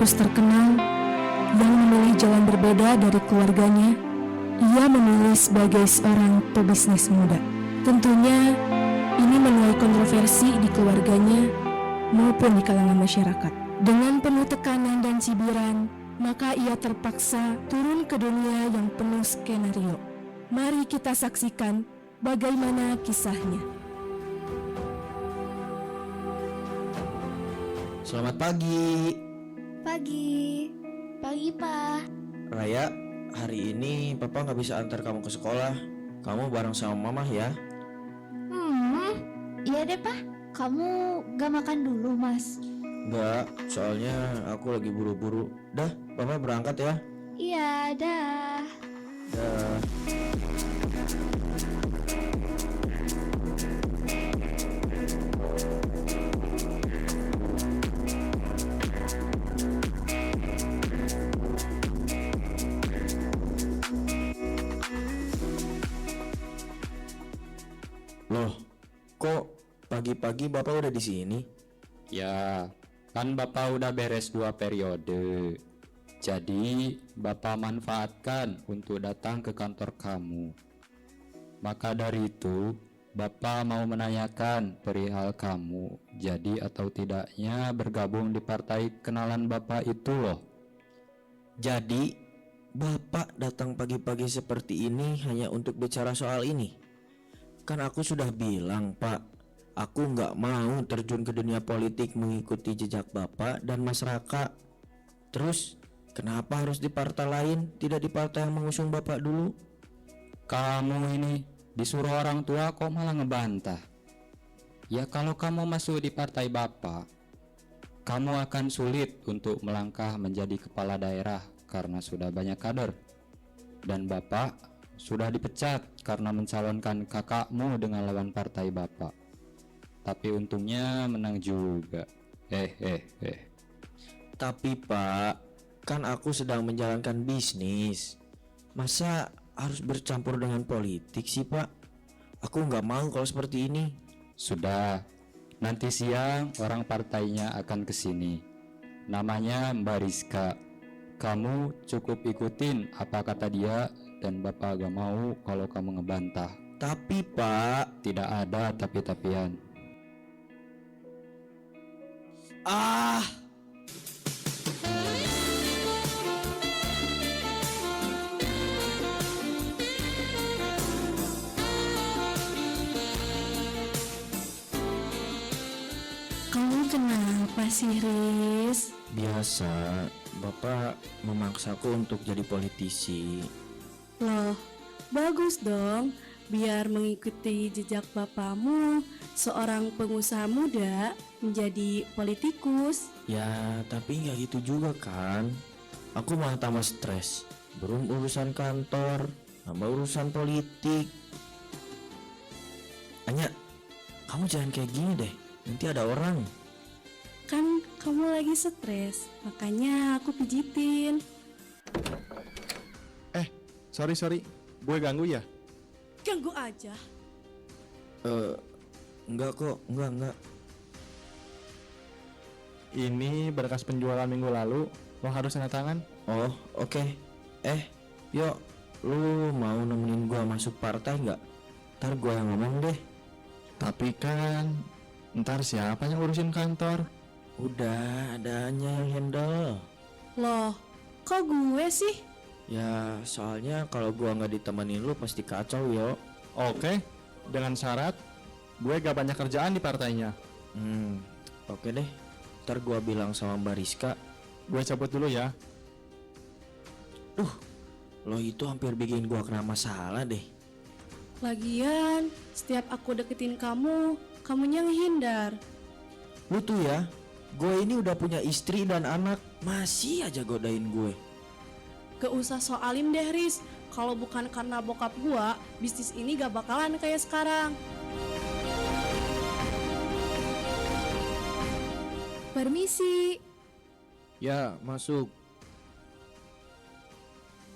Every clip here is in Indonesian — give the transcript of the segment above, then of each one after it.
politikus terkenal yang memilih jalan berbeda dari keluarganya. Ia memilih sebagai seorang pebisnis muda. Tentunya ini menuai kontroversi di keluarganya maupun di kalangan masyarakat. Dengan penuh tekanan dan cibiran, maka ia terpaksa turun ke dunia yang penuh skenario. Mari kita saksikan bagaimana kisahnya. Selamat pagi. Pagi. Pagi, Pak. Raya, hari ini Papa nggak bisa antar kamu ke sekolah. Kamu bareng sama Mama ya. Iya deh, Pak. Kamu gak makan dulu, Mas? Nggak, soalnya aku lagi buru-buru. Dah, Papa berangkat ya. Iya, dah. Dah. Loh, kok pagi-pagi Bapak udah di sini? Ya, kan Bapak udah beres 2 periode. Jadi, Bapak manfaatkan untuk datang ke kantor kamu. Maka dari itu, Bapak mau menanyakan perihal kamu jadi atau tidaknya bergabung di partai kenalan Bapak itu loh. Jadi, Bapak datang pagi-pagi seperti ini hanya untuk bicara soal ini? Kan aku sudah bilang, Pak, aku nggak mau terjun ke dunia politik mengikuti jejak Bapak dan Mas Raka. Terus, kenapa harus di partai lain, tidak di partai yang mengusung Bapak dulu? Kamu ini disuruh orang tua kok malah ngebantah. Ya kalau kamu masuk di partai Bapak, kamu akan sulit untuk melangkah menjadi kepala daerah karena sudah banyak kader. Dan Bapak sudah dipecat karena mencalonkan kakakmu dengan lawan partai Bapak. Tapi untungnya menang juga. Tapi Pak, kan aku sedang menjalankan bisnis. Masa harus bercampur dengan politik sih Pak? Aku nggak mau kalau seperti ini. Sudah, nanti siang orang partainya akan kesini. Namanya Mbak Rizka. Kamu cukup ikutin apa kata dia dan Bapak gak mau kalau kamu ngebantah. Tapi Pak, Tidak ada tapi-tapian. ah, Kamu kenapa sih, Riz? biasa, Bapak memaksaku untuk jadi politisi. Loh, bagus dong. Biar mengikuti jejak bapakmu, seorang pengusaha muda menjadi politikus. Ya, tapi nggak gitu juga kan. Aku malah tambah stres. Belum urusan kantor, tambah urusan politik. Anya, kamu jangan kayak gini deh. Nanti ada orang. Kan kamu lagi stres, makanya aku pijitin. Sorry, gue ganggu ya? Ganggu aja. Enggak kok, enggak. Ini berkas penjualan minggu lalu, lo harus tanda tangan. Oh, oke. Yuk, lu mau nemenin gua masuk partai nggak? Ntar gua yang ngomong deh. Tapi kan, ntar siapa yang urusin kantor? Udah, adanya yang handle. Loh, kok gue sih? Ya, soalnya kalau gua nggak ditemenin lu pasti kacau yo. Oke, dengan syarat, gue gak banyak kerjaan di partainya. Oke deh. Ntar gua bilang sama Mbak Rizka. Gue cabut dulu ya. Lo itu hampir bikin gua kena masalah deh. Lagian, setiap aku deketin kamu, kamunya ngehindar. Lu tuh ya, gue ini udah punya istri dan anak, masih aja godain gue. Gak usah soalin deh, Riz. Kalau bukan karena bokap gua, bisnis ini gak bakalan kayak sekarang. Permisi. Ya, masuk.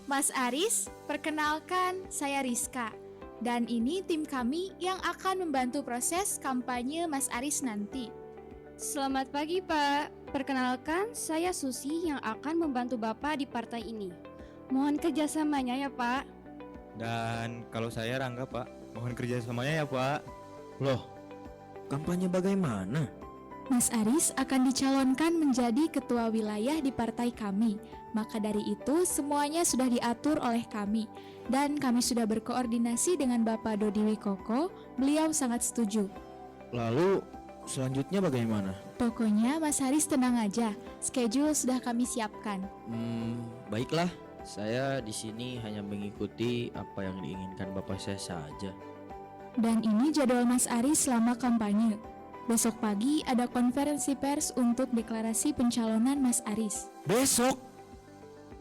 Mas Aris, perkenalkan saya Rizka. Dan ini tim kami yang akan membantu proses kampanye Mas Aris nanti. Selamat pagi Pak, perkenalkan saya Susi yang akan membantu Bapak di partai ini. Mohon kerjasamanya ya Pak. Dan kalau saya Rangga Pak, mohon kerjasamanya ya Pak. Loh, kampanye bagaimana? Mas Aris akan dicalonkan menjadi ketua wilayah di partai kami. Maka dari itu semuanya sudah diatur oleh kami. Dan kami sudah berkoordinasi dengan Bapak Dodi Wikoko, beliau sangat setuju. Lalu selanjutnya bagaimana? Pokoknya Mas Haris tenang aja, schedule sudah kami siapkan. Baiklah. Saya di sini hanya mengikuti apa yang diinginkan Bapak saya saja. Dan ini jadwal Mas Aris selama kampanye. Besok pagi ada konferensi pers untuk deklarasi pencalonan Mas Aris. Besok?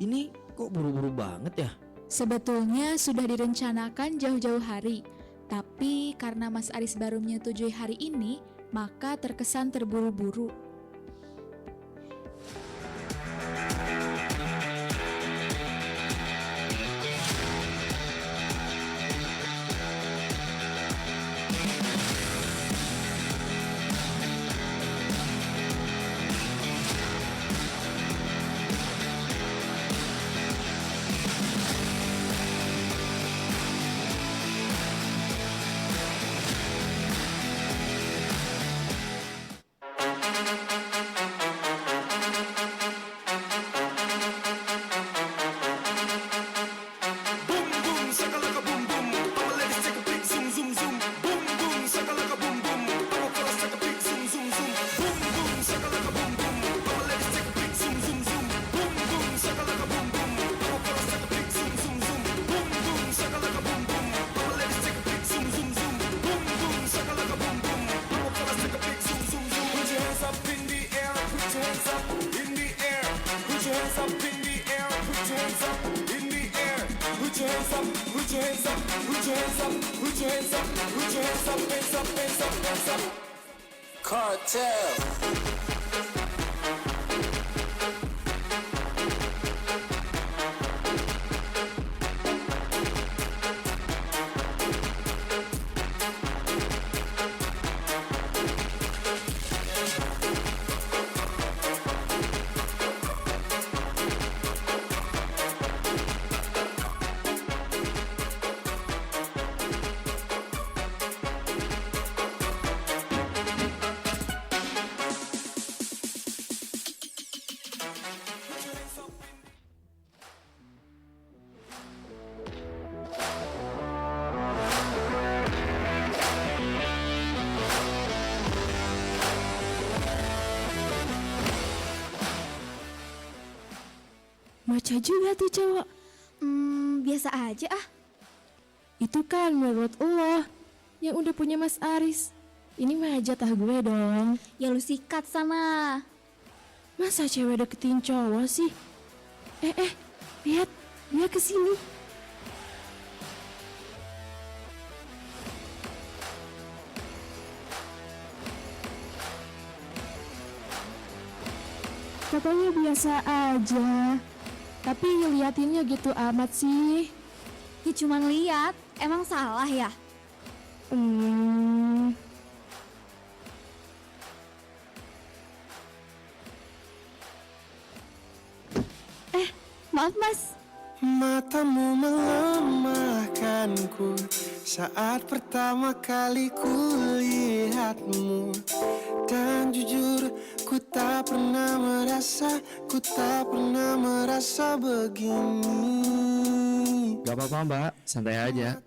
Ini kok buru-buru banget ya? Sebetulnya sudah direncanakan jauh-jauh hari. Tapi karena Mas Aris baru menyetujui hari ini, maka terkesan terburu-buru. Baca juga tuh cowok. Biasa aja ah. Itu kan menurut Allah yang udah punya Mas Aris. Ini mah jatah gue dong. Ya lu sikat sana. Masa cewek deketin cowok sih? Lihat, dia kesini. Katanya biasa aja. Tapi ngeliatinnya gitu amat sih. Ya cuman lihat, emang salah ya? Maaf mas. Matamu melemahkanku saat pertama kali kulihatmu. Dan jujur ku tak pernah merasa begini. Gak apa-apa Mbak, santai aja.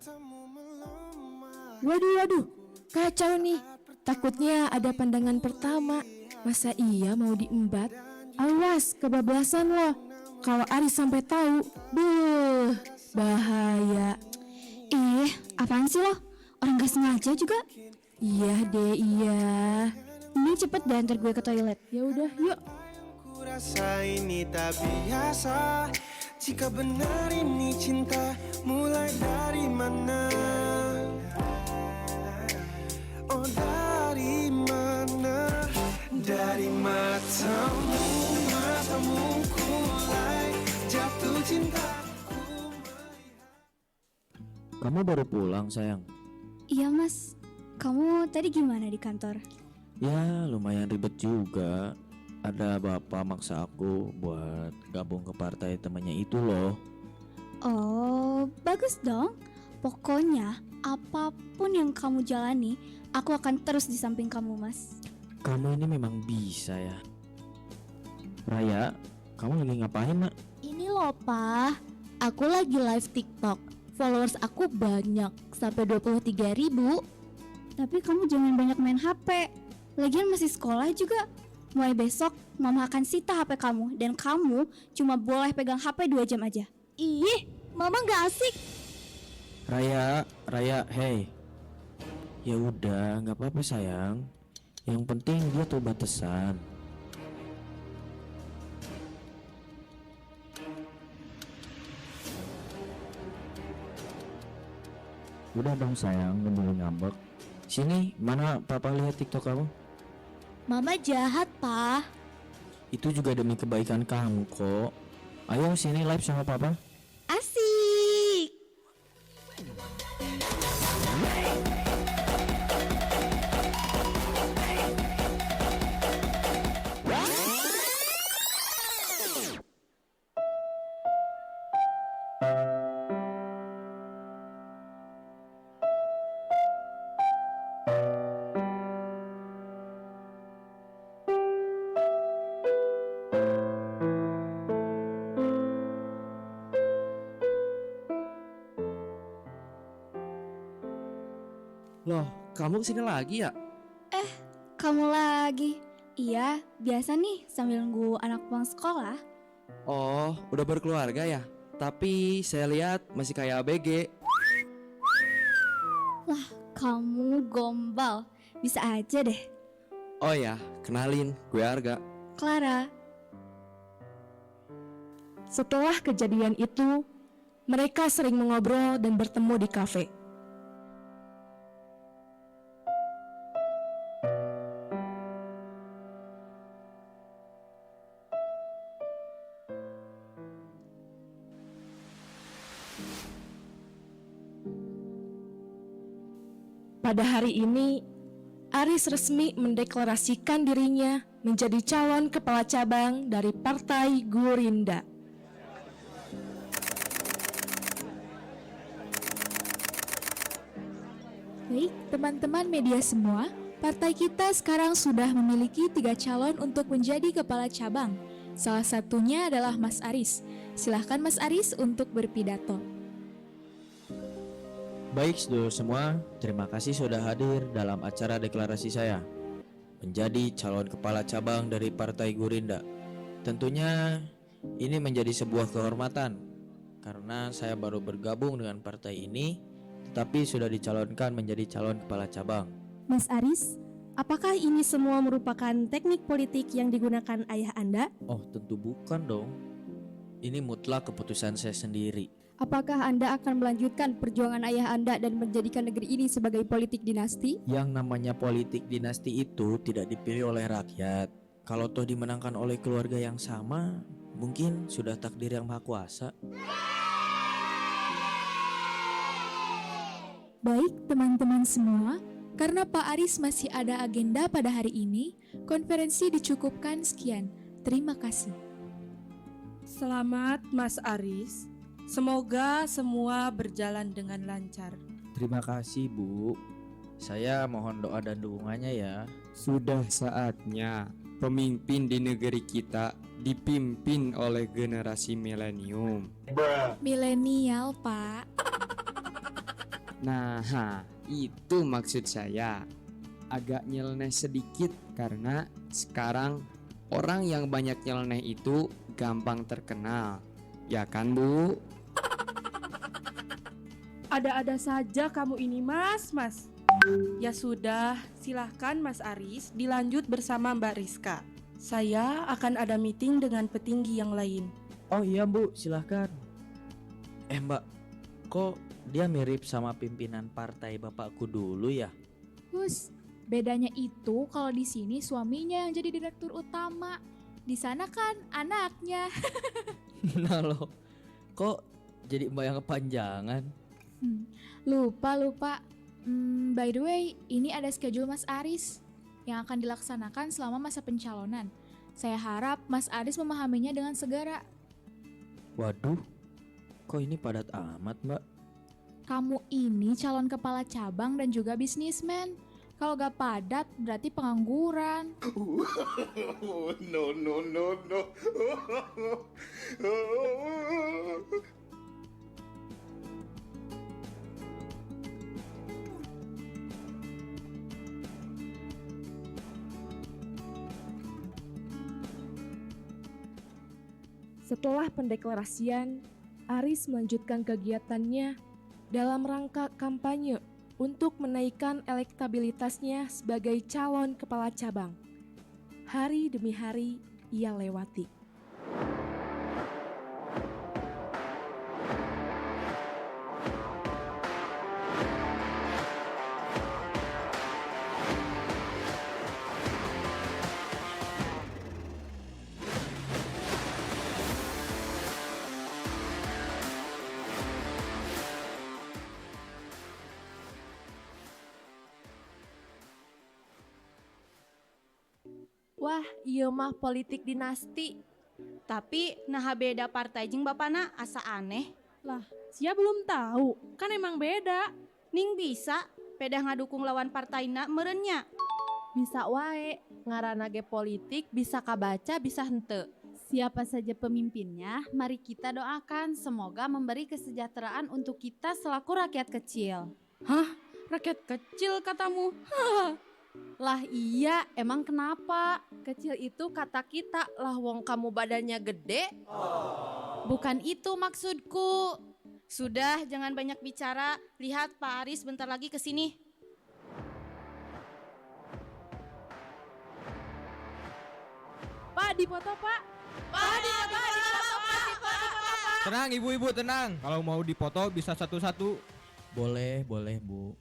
Waduh, kacau nih. Takutnya ada pandangan pertama. Masa iya mau diembat? Awas, kebablasan loh. Kalau Aris sampai tahu, bahaya. Apaan sih lo? Orang gak sengaja juga. Iya deh, iya. Ini cepet deh antar gue ke toilet. Ya udah, yuk. Ku rasa ini tak biasa. Jika benar ini cinta, mulai dari mana? Oh dari mana? Dari matamu ku mulai jatuh cinta. Kamu baru pulang sayang? Iya mas. Kamu tadi gimana di kantor? Ya lumayan ribet juga. Ada bapak maksa aku buat gabung ke partai temannya itu loh. Oh, bagus dong. Pokoknya apapun yang kamu jalani, aku akan terus di samping kamu, Mas. Kamu ini memang bisa ya. Raya, kamu lagi ngapain nak? Ini loh, Pa. Aku lagi live TikTok. Followers aku banyak, sampai 23.000. Tapi kamu jangan banyak main HP. Lagian masih sekolah juga. Mulai besok, Mama akan sita HP kamu. Dan kamu cuma boleh pegang HP 2 jam aja. Ih, Mama gak asik. Raya, hey. Ya udah, nggak apa-apa sayang. Yang penting dia tahu batasan. Udah dong sayang, nggak ngambek. Sini, mana papa lihat TikTok kamu? Mama jahat, Pa. Itu juga demi kebaikan kamu kok. Ayo sini live sama papa. Asik. Loh, kamu kesini lagi ya? Kamu lagi? Iya, biasa nih sambil nunggu anak pulang sekolah. Oh, udah berkeluarga ya? Tapi saya lihat masih kayak ABG. Kamu gombal. Bisa aja deh. Oh ya, kenalin, gue Arga. Clara. Setelah kejadian itu, mereka sering mengobrol dan bertemu di kafe. Pada hari ini, Aris resmi mendeklarasikan dirinya menjadi calon kepala cabang dari Partai Gurinda. Baik, teman-teman media semua, partai kita sekarang sudah memiliki 3 calon untuk menjadi kepala cabang. Salah satunya adalah Mas Aris. Silahkan Mas Aris untuk berpidato. Baik sedulur semua, terima kasih sudah hadir dalam acara deklarasi saya menjadi calon kepala cabang dari Partai Gurinda. Tentunya ini menjadi sebuah kehormatan karena saya baru bergabung dengan partai ini tetapi sudah dicalonkan menjadi calon kepala cabang. Mas Aris, apakah ini semua merupakan teknik politik yang digunakan ayah Anda? Oh tentu bukan dong. Ini mutlak keputusan saya sendiri. Apakah Anda akan melanjutkan perjuangan ayah Anda dan menjadikan negeri ini sebagai politik dinasti? Yang namanya politik dinasti itu tidak dipilih oleh rakyat. Kalau toh dimenangkan oleh keluarga yang sama, mungkin sudah takdir yang maha kuasa. Baik teman-teman semua, karena Pak Aris masih ada agenda pada hari ini, konferensi dicukupkan sekian. Terima kasih. Selamat Mas Aris. Semoga semua berjalan dengan lancar. Terima kasih Bu. Saya mohon doa dan dukungannya ya. Sudah saatnya pemimpin di negeri kita dipimpin oleh generasi milenium. Milenial, Pak. Nah, itu maksud saya. Agak nyeleneh sedikit karena sekarang orang yang banyak nyeleneh itu gampang terkenal. Ya kan, Bu? Ada-ada saja kamu ini Mas. Ya sudah, silahkan Mas Aris dilanjut bersama Mbak Rizka. Saya akan ada meeting dengan petinggi yang lain. Oh iya Bu, silahkan. Mbak, kok dia mirip sama pimpinan partai bapakku dulu ya? Gus, bedanya itu kalau di sini suaminya yang jadi direktur utama. Di sana kan anaknya. Nah loh, kok jadi mbak yang kepanjangan? Lupa. By the way, ini ada schedule Mas Aris. yang akan dilaksanakan selama masa pencalonan. Saya harap Mas Aris memahaminya dengan segera. Waduh, kok ini padat amat, Mbak? Kamu ini calon kepala cabang dan juga bisnismen. Kalau gak padat berarti pengangguran. No, no, no, no. Setelah pendeklarasian, Aris melanjutkan kegiatannya dalam rangka kampanye untuk menaikkan elektabilitasnya sebagai calon kepala cabang. Hari demi hari ia lewati. Wah, iya mah politik dinasti. Tapi nah beda partai jeung bapana asa aneh. Lah, sia belum tahu. Kan emang beda. Ning bisa pedah ngadukung lawan partaina merenya. Bisa wae, ngaranna ge politik bisa kabaca bisa henteu. Siapa saja pemimpinnya, mari kita doakan semoga memberi kesejahteraan untuk kita selaku rakyat kecil. Hah? Rakyat kecil katamu? Lah iya, emang kenapa? Kecil itu kata kita, lah wong kamu badannya gede. Bukan itu maksudku. Sudah, jangan banyak bicara. Lihat Pak Aris bentar lagi ke sini. Pak, dipoto Pak. Tenang ibu-ibu, tenang. Kalau mau dipoto bisa satu-satu. Boleh, Bu.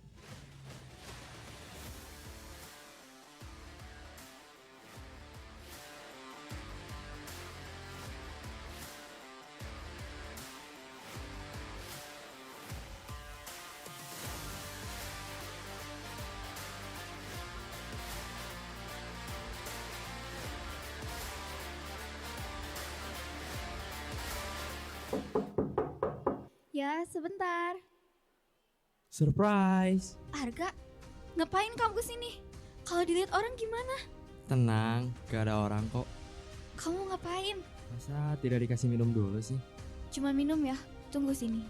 Ya, sebentar. Surprise. Arga, ngapain kamu kesini? Kalau dilihat orang gimana? Tenang, gak ada orang kok. Kamu ngapain? Masa tidak dikasih minum dulu sih? Cuma minum ya, tunggu sini.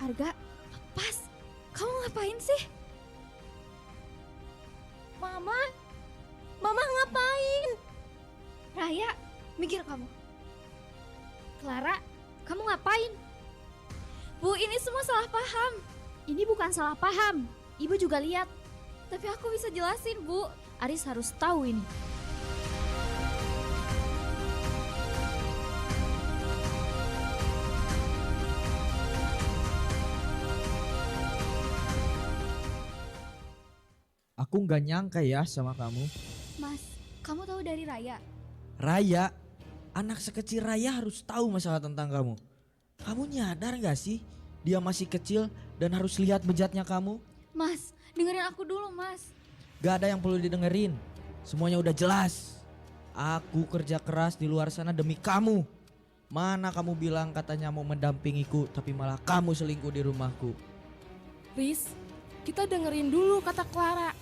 Arga, lepas. Kamu ngapain sih? Mama ngapain? Raya, mikir kamu. Clara, kamu ngapain? Bu, ini semua salah paham. Ini bukan salah paham. Ibu juga lihat. Tapi aku bisa jelasin, Bu. Aris harus tahu ini. Aku nggak nyangka ya sama kamu. Mas, kamu tahu dari Raya? Raya, anak sekecil Raya harus tahu masalah tentang kamu. Kamu nyadar gak sih dia masih kecil dan harus lihat bejatnya kamu? Mas, dengerin aku dulu, Mas. Gak ada yang perlu didengerin. Semuanya udah jelas. Aku kerja keras di luar sana demi kamu. Mana kamu bilang katanya mau mendampingiku, tapi malah kamu selingkuh di rumahku. Riz, kita dengerin dulu kata Clara.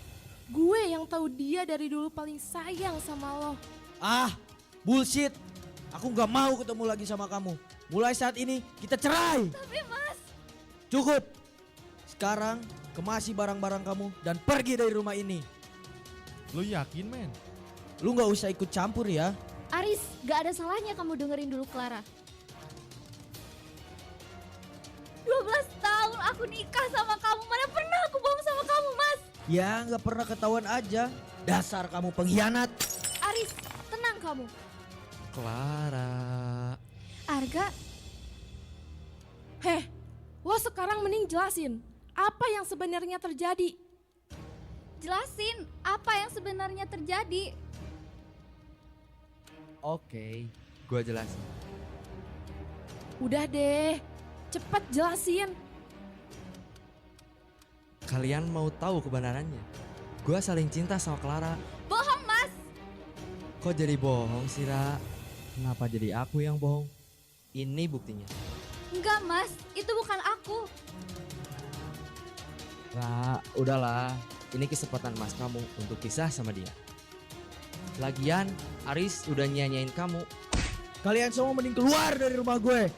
Gue yang tahu dia dari dulu paling sayang sama lo. Ah, bullshit. Aku gak mau ketemu lagi sama kamu. Mulai saat ini kita cerai. Tapi Mas. Cukup. Sekarang kemasi barang-barang kamu dan pergi dari rumah ini. Lu yakin, men? Lu gak usah ikut campur ya. Aris, gak ada salahnya kamu dengerin dulu Clara. 12 tahun aku nikah sama kamu. Mana pernah aku bohong sama kamu, Mas? Ya gak pernah ketahuan aja. Dasar kamu pengkhianat. Aris, tenang kamu. Clara. Arga, Heh, lo sekarang mending jelasin apa yang sebenarnya terjadi. jelasin apa yang sebenarnya terjadi. Oke, gua jelasin. Udah deh, cepet jelasin. Kalian mau tahu kebenarannya? Gua saling cinta sama Clara. Bohong, Mas. Kok jadi bohong sih, Ra? Kenapa jadi aku yang bohong? Ini buktinya. Enggak, Mas. Itu bukan aku. Ra, udahlah. Ini kesempatan Mas kamu untuk pisah sama dia. Lagian, Aris udah nyanyain kamu. Kalian semua mending keluar dari rumah gue.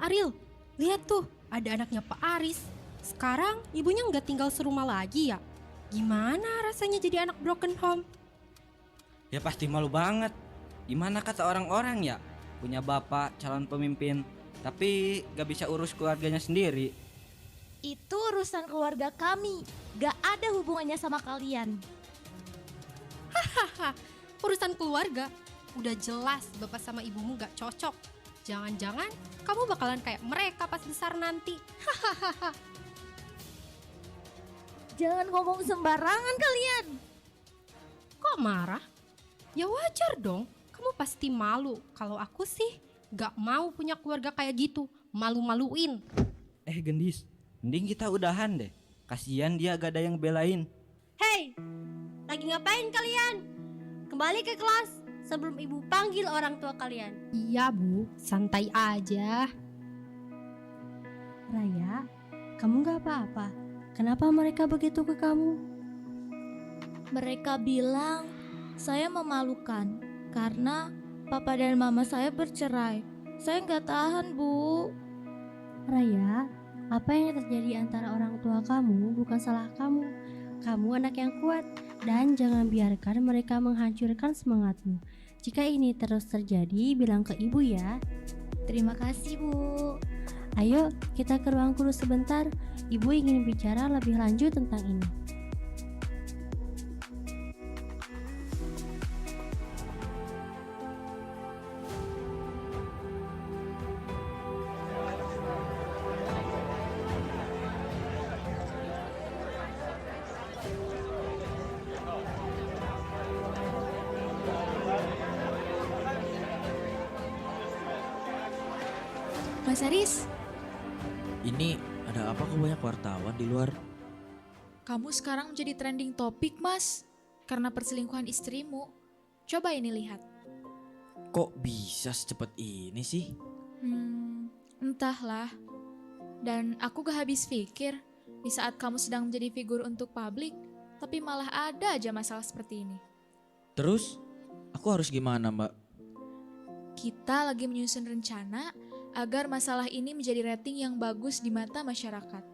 Aril, lihat tuh, ada anaknya Pak Aris. Sekarang ibunya nggak tinggal serumah lagi ya? Gimana rasanya jadi anak broken home? Ya pasti malu banget. Gimana kata orang-orang ya? Punya bapak calon pemimpin, tapi gak bisa urus keluarganya sendiri. Itu urusan keluarga kami. Gak ada hubungannya sama kalian. Hahaha, urusan keluarga. Udah jelas bapak sama ibumu gak cocok. Jangan-jangan kamu bakalan kayak mereka pas besar nanti. Hahaha. Jangan ngomong sembarangan kalian. Kok marah? Ya wajar dong. Kamu pasti malu. Kalau aku sih gak mau punya keluarga kayak gitu. Malu-maluin. Gendis, mending kita udahan deh. Kasian dia gak ada yang belain. Hei, lagi ngapain kalian? Kembali ke kelas sebelum ibu panggil orang tua kalian. Iya Bu, santai aja. Raya, kamu gak apa-apa. Kenapa mereka begitu ke kamu? Mereka bilang saya memalukan karena papa dan mama saya bercerai. Saya nggak tahan, Bu. Raya, apa yang terjadi antara orang tua kamu bukan salah kamu. Kamu anak yang kuat dan jangan biarkan mereka menghancurkan semangatmu. Jika ini terus terjadi, bilang ke ibu ya. Terima kasih, Bu. Ayo, kita ke ruang guru sebentar. Ibu ingin bicara lebih lanjut tentang ini. Mas Aris, Ini ada apa kok banyak wartawan di luar? kamu sekarang menjadi trending topik, Mas. Karena perselingkuhan istrimu. Coba ini lihat. Kok bisa secepat ini sih? Entahlah. Dan aku gak habis pikir, di saat kamu sedang menjadi figur untuk publik, tapi malah ada aja masalah seperti ini. Terus aku harus gimana, Mbak? Kita lagi menyusun rencana agar masalah ini menjadi rating yang bagus di mata masyarakat.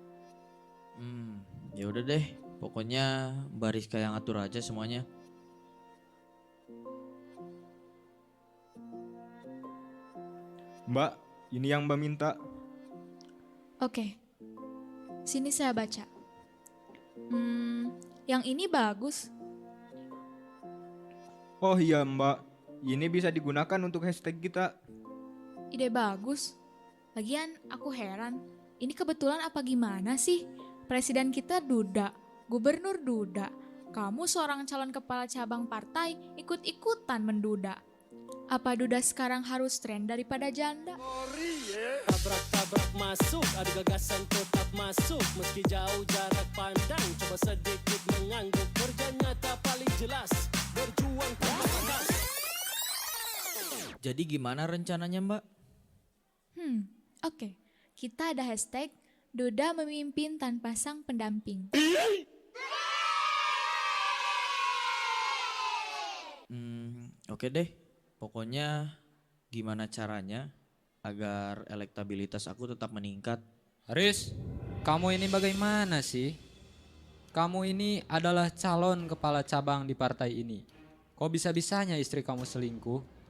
Ya udah deh, pokoknya Mbak Rizka yang atur aja semuanya. Mbak, ini yang Mbak minta. Oke, sini saya baca. Yang ini bagus. Oh iya Mbak, ini bisa digunakan untuk hashtag kita. Ide bagus. Lagian aku heran, ini kebetulan apa gimana sih? Presiden kita Duda, gubernur Duda. Kamu seorang calon kepala cabang partai ikut-ikutan menduda. Apa Duda sekarang harus tren daripada janda? Tabrak-tabrak masuk, ada gagasan tetap masuk. Meski jauh jarak pandang, coba sedikit mengangguk. Kerja nyata paling jelas, berjuang tanpa batas. Jadi gimana rencananya, Mbak? Oke. Kita ada hashtag Duda memimpin tanpa sang pendamping. Oke deh. Pokoknya gimana caranya agar elektabilitas aku tetap meningkat. Aris, kamu ini bagaimana sih? Kamu ini adalah calon kepala cabang di partai ini. Kok bisa-bisanya istri kamu selingkuh?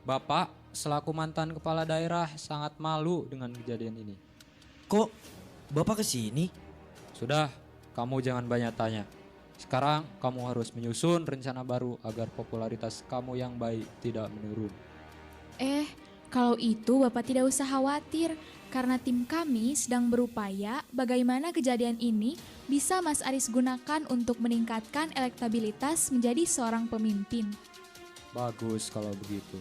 Bapak selaku mantan kepala daerah sangat malu dengan kejadian ini. Kok Bapak kesini? Sudah, kamu jangan banyak tanya. Sekarang kamu harus menyusun rencana baru agar popularitas kamu yang baik tidak menurun. Kalau itu Bapak tidak usah khawatir, karena tim kami sedang berupaya bagaimana kejadian ini bisa Mas Aris gunakan untuk meningkatkan elektabilitas menjadi seorang pemimpin. Bagus kalau begitu.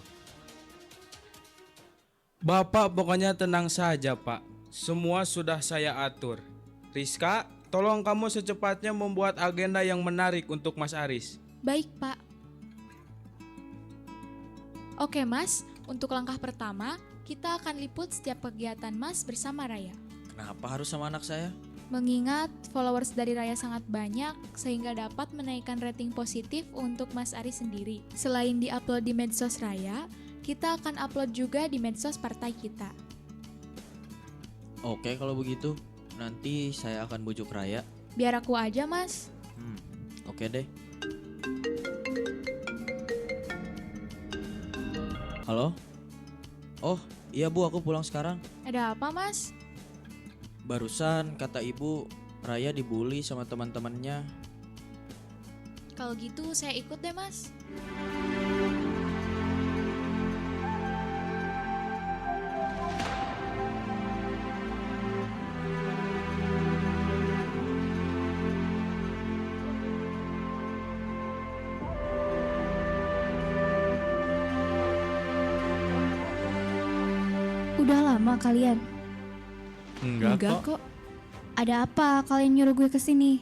Bapak pokoknya tenang saja, Pak. Semua sudah saya atur. Rizka, tolong kamu secepatnya membuat agenda yang menarik untuk Mas Aris. Baik, Pak. Oke, Mas. Untuk langkah pertama, kita akan liput setiap kegiatan Mas bersama Raya. Kenapa harus sama anak saya? Mengingat followers dari Raya sangat banyak, sehingga dapat menaikkan rating positif untuk Mas Aris sendiri. Selain di-upload di medsos Raya, kita akan upload juga di medsos partai kita. Oke kalau begitu, nanti saya akan bujuk Raya. Biar aku aja, Mas. Oke deh. Halo? Oh, iya Bu, aku pulang sekarang. Ada apa, Mas? Barusan kata ibu, Raya dibully sama teman-temannya. Kalau gitu saya ikut deh, Mas. Udah lama kalian? Enggak kok. Ada apa kalian nyuruh gue kesini?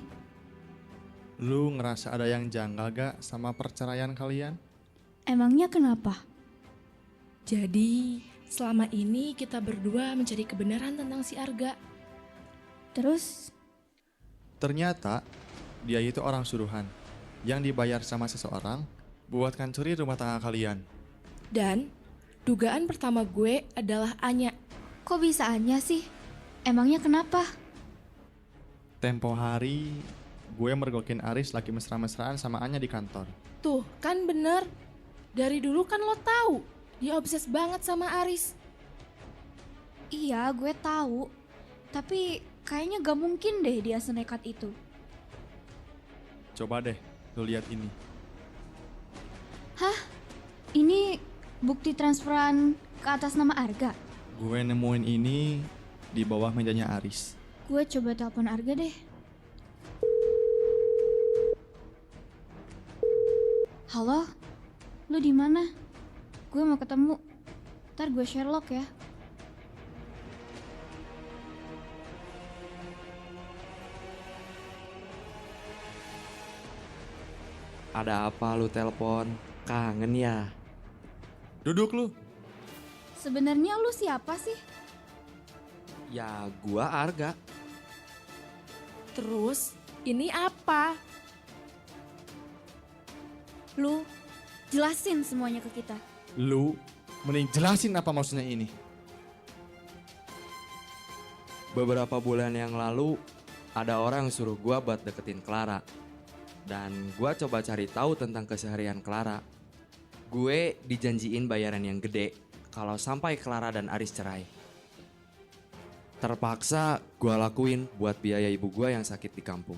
Lu ngerasa ada yang janggal gak sama perceraian kalian? Emangnya kenapa? Jadi, selama ini kita berdua mencari kebenaran tentang si Arga. Terus? Ternyata dia itu orang suruhan yang dibayar sama seseorang buat ngancuri rumah tangga kalian. Dan dugaan pertama gue adalah Anya. Kok bisa Anya sih? Emangnya kenapa? Tempo hari gue mergokin Aris lagi mesra-mesraan sama Anya di kantor. Tuh, kan bener. Dari dulu kan lo tahu dia obses banget sama Aris. Iya, gue tahu. Tapi kayaknya gak mungkin deh dia senekat itu. Coba deh, lu lihat ini. Hah? Ini bukti transferan ke atas nama Arga? Gue nemuin ini di bawah mejanya Aris. Gue coba telepon Arga deh. Halo? Lu di mana? Gue mau ketemu. Ntar gue Sherlock ya. Ada apa lu telepon? Kangen ya? Duduk lu. Sebenarnya lu siapa sih? Ya gua Arga. Terus, ini apa? Lu jelasin semuanya ke kita. Lu mending jelasin apa maksudnya ini. Beberapa bulan yang lalu ada orang yang suruh gua buat deketin Clara. Dan gua coba cari tahu tentang keseharian Clara. Gue dijanjiin bayaran yang gede kalau sampai Clara dan Aris cerai. Terpaksa gua lakuin buat biaya ibu gua yang sakit di kampung.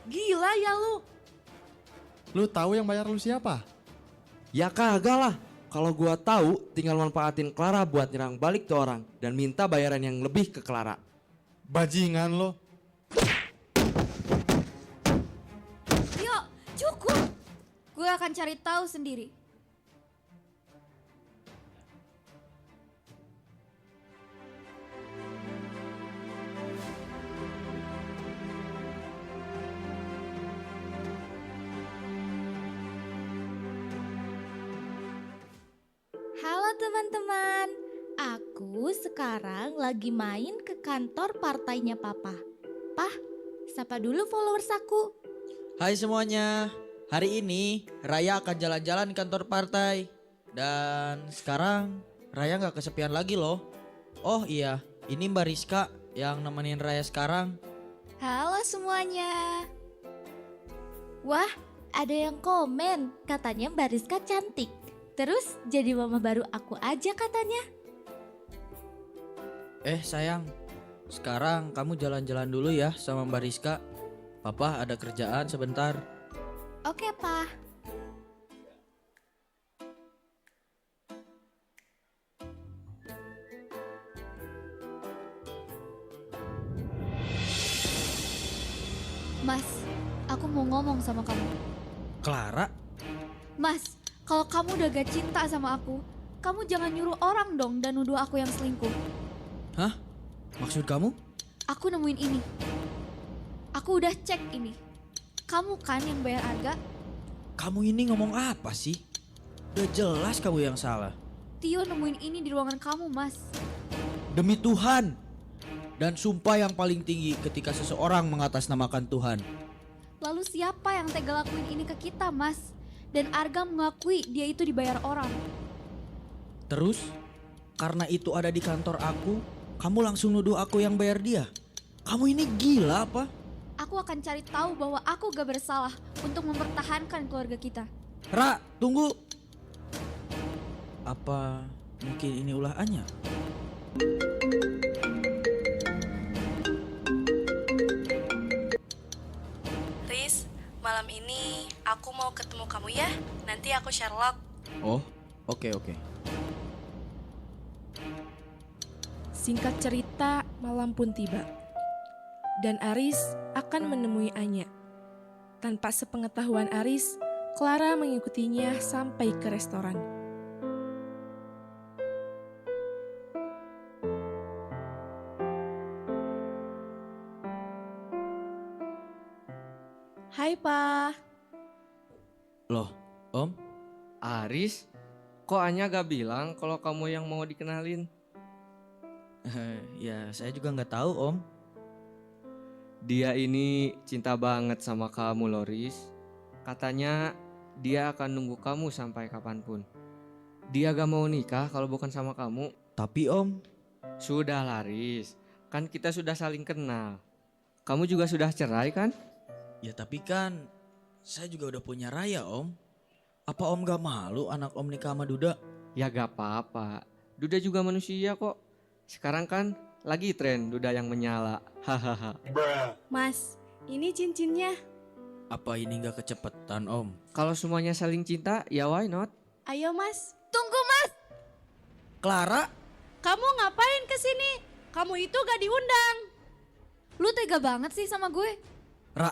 Gila ya lu. Lu tahu yang bayar lu siapa? Ya kagak lah. Kalau gua tahu tinggal manfaatin Clara buat nyerang balik tuh orang dan minta bayaran yang lebih ke Clara. Bajingan lo. Yuk, cukup. Gue akan cari tahu sendiri. Halo teman-teman, aku sekarang lagi main ke kantor partainya Papa. Pah, sapa dulu followers aku. Hai semuanya, hari ini Raya akan jalan-jalan di kantor partai. Dan sekarang Raya gak kesepian lagi loh. Oh iya, ini Mbak Rizka yang nemenin Raya sekarang. Halo semuanya. Wah, ada yang komen katanya Mbak Rizka cantik. Terus jadi mama baru aku aja katanya. Sayang, sekarang kamu jalan-jalan dulu ya sama Mbak Rizka. Papa ada kerjaan sebentar. Oke, Pak. Mas, aku mau ngomong sama kamu. Clara, Mas, kalau kamu udah gak cinta sama aku, kamu jangan nyuruh orang dong dan nuduh aku yang selingkuh. hah? Maksud kamu? Aku nemuin ini. Aku udah cek ini. Kamu kan yang bayar Arga? Kamu ini ngomong apa sih? Udah jelas kamu yang salah. Tio nemuin ini di ruangan kamu, Mas. Demi Tuhan. Dan sumpah yang paling tinggi ketika seseorang mengatasnamakan Tuhan. Lalu siapa yang tega lakuin ini ke kita, Mas? Dan Arga mengakui dia itu dibayar orang. Terus, karena itu ada di kantor aku, kamu langsung nuduh aku yang bayar dia. Kamu ini gila apa? Aku akan cari tahu bahwa aku gak bersalah untuk mempertahankan keluarga kita. Ra, tunggu. Apa mungkin ini ulahannya? Riz, malam ini aku mau ketemu kamu ya. Nanti aku Sherlock. Oh, oke. Singkat cerita, malam pun tiba. Dan Aris akan menemui Anya. Tanpa sepengetahuan Aris, Clara mengikutinya sampai ke restoran. Hai, Pa. Loh, Om? Aris, kok Anya gak bilang kalau kamu yang mau dikenalin? Ya, saya juga nggak tahu, Om. Dia ini cinta banget sama kamu, Loris. Katanya dia akan nunggu kamu sampai kapanpun. Dia gak mau nikah kalau bukan sama kamu. Tapi Om, sudah Laris, kan kita sudah saling kenal. Kamu juga sudah cerai kan? ya tapi kan saya juga udah punya raya, Om. Apa Om gak malu anak Om nikah sama Duda? Ya gak apa-apa, Duda juga manusia kok. Sekarang kan lagi tren Duda yang menyala. Hahaha. Mas, ini cincinnya. Apa ini gak kecepetan, Om? Kalau semuanya saling cinta, ya why not? Ayo, Mas. Tunggu, Mas. Clara, Kamu ngapain kesini? Kamu itu gak diundang. Lu tega banget sih sama gue. Ra,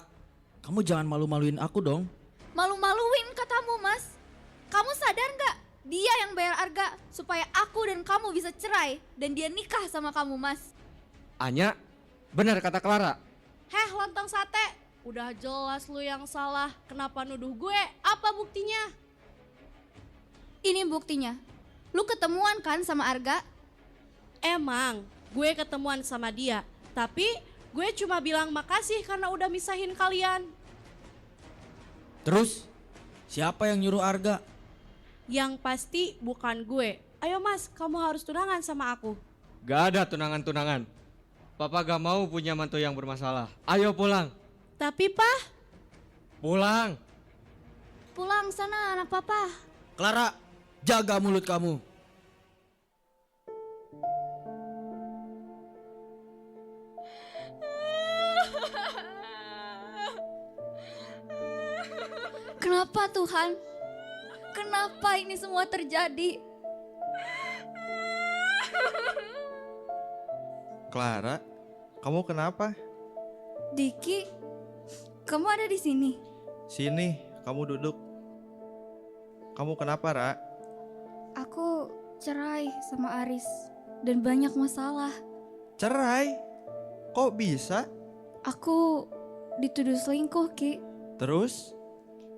kamu jangan malu-maluin aku dong. Malu-maluin katamu, Mas. Kamu sadar gak? Dia yang bayar Arga supaya aku dan kamu bisa cerai dan dia nikah sama kamu, Mas. Anya, benar kata Clara. Heh, lontong sate. Udah jelas lu yang salah. Kenapa nuduh gue? Apa buktinya? Ini buktinya. Lu ketemuan kan sama Arga? Emang, gue ketemuan sama dia. Tapi gue cuma bilang makasih karena udah misahin kalian. Terus, siapa yang nyuruh Arga? Yang pasti bukan gue. Ayo Mas, kamu harus tunangan sama aku. Gak ada tunangan-tunangan. Papa gak mau punya mantu yang bermasalah. Ayo pulang. Tapi Pak, Pulang. Pulang sana anak papa. Clara, jaga mulut kamu. Kenapa Tuhan? Kenapa ini semua terjadi? Clara, kamu kenapa? Diki, kamu ada di sini? Sini, kamu duduk. Kamu kenapa, Ra? Aku cerai sama Aris dan banyak masalah. Cerai? Kok bisa? Aku dituduh selingkuh, Ki. Terus?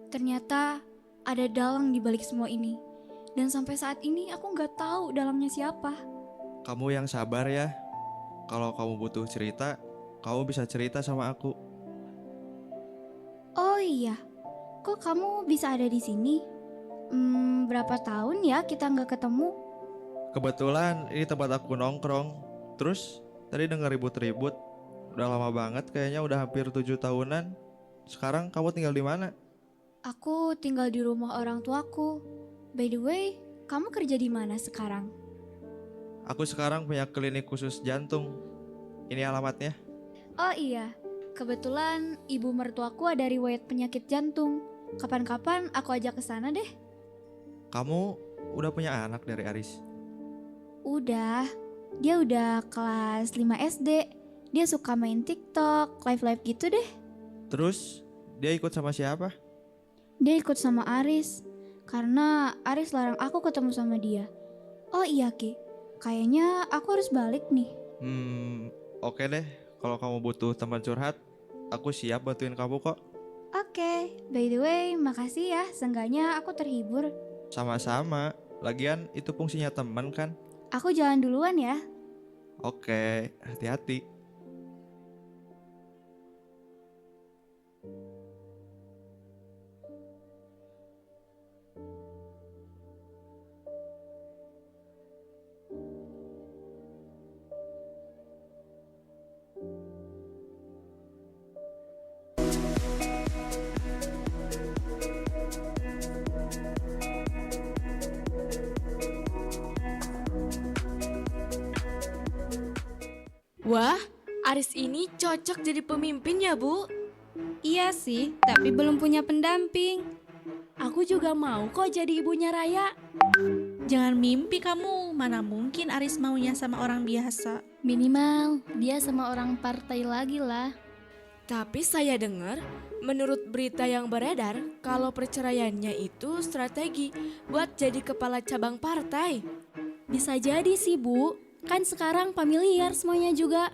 Ternyata ada dalang di balik semua ini. Dan sampai saat ini aku nggak tahu dalangnya siapa. Kamu yang sabar ya. Kalau kamu butuh cerita, kamu bisa cerita sama aku. Oh iya, kok kamu bisa ada di sini? Berapa tahun ya kita nggak ketemu? Kebetulan ini tempat aku nongkrong. Terus tadi denger ribut-ribut. Udah lama banget, kayaknya udah hampir 7 tahunan. Sekarang kamu tinggal di mana? Aku tinggal di rumah orang tuaku. By the way, kamu kerja di mana sekarang? Aku sekarang punya klinik khusus jantung. Ini alamatnya. Oh iya, kebetulan ibu mertuaku ada riwayat penyakit jantung. Kapan-kapan aku ajak ke sana deh. Kamu udah punya anak dari Aris? Udah, dia udah kelas 5 SD. Dia suka main TikTok, live-live gitu deh. Terus dia ikut sama siapa? Dia ikut sama Aris, karena Aris larang aku ketemu sama dia. Oh iya Ki, kayaknya aku harus balik nih. Oke deh. Kalau kamu butuh teman curhat, aku siap bantuin kamu kok. Oke, by the way, makasih ya, seenggaknya aku terhibur. Sama-sama. Lagian itu fungsinya teman kan? Aku jalan duluan ya. Oke, hati-hati. Wah, Aris ini cocok jadi pemimpin ya, Bu? Iya sih, tapi belum punya pendamping. Aku juga mau kok jadi ibunya Raya. Jangan mimpi kamu, mana mungkin Aris maunya sama orang biasa. Minimal dia sama orang partai lagi lah. Tapi saya dengar, menurut berita yang beredar, kalau perceraiannya itu strategi buat jadi kepala cabang partai. Bisa jadi sih, Bu. Kan sekarang familiar semuanya juga.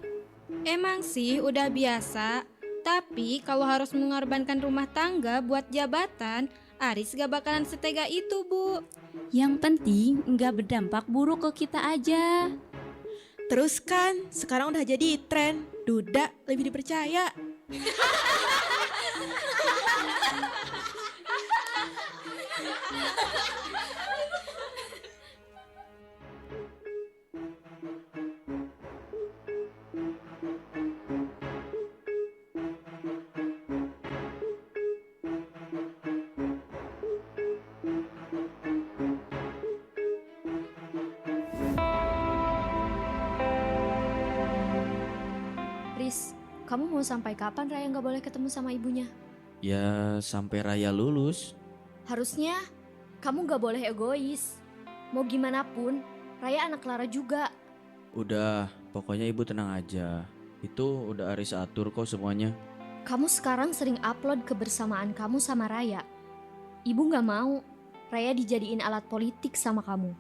Emang sih udah biasa, tapi kalau harus mengorbankan rumah tangga buat jabatan, Aris gak bakalan setega itu, Bu. Yang penting nggak berdampak buruk ke kita aja. Terus kan sekarang udah jadi tren, duda lebih dipercaya. Riz, kamu mau sampai kapan Raya nggak boleh ketemu sama ibunya? Ya sampai Raya lulus. Harusnya kamu nggak boleh egois. Mau gimana pun, Raya anak Clara juga. Udah, pokoknya ibu tenang aja. Itu udah Aris atur kok semuanya. Kamu sekarang sering upload kebersamaan kamu sama Raya. Ibu nggak mau Raya dijadiin alat politik sama kamu.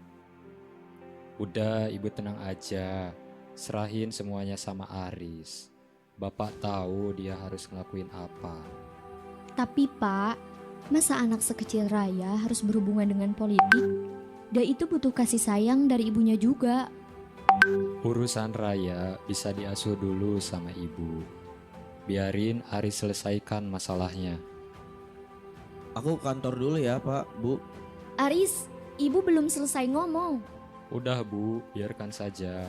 Udah, ibu tenang aja. Serahin semuanya sama Aris. Bapak tahu dia harus ngelakuin apa. Tapi Pak, masa anak sekecil Raya harus berhubungan dengan politik? Dia itu butuh kasih sayang dari ibunya juga. Urusan Raya bisa diasuh dulu sama ibu. Biarin Aris selesaikan masalahnya. Aku kantor dulu ya Pak, Bu. Aris, ibu belum selesai ngomong. Udah Bu, biarkan saja.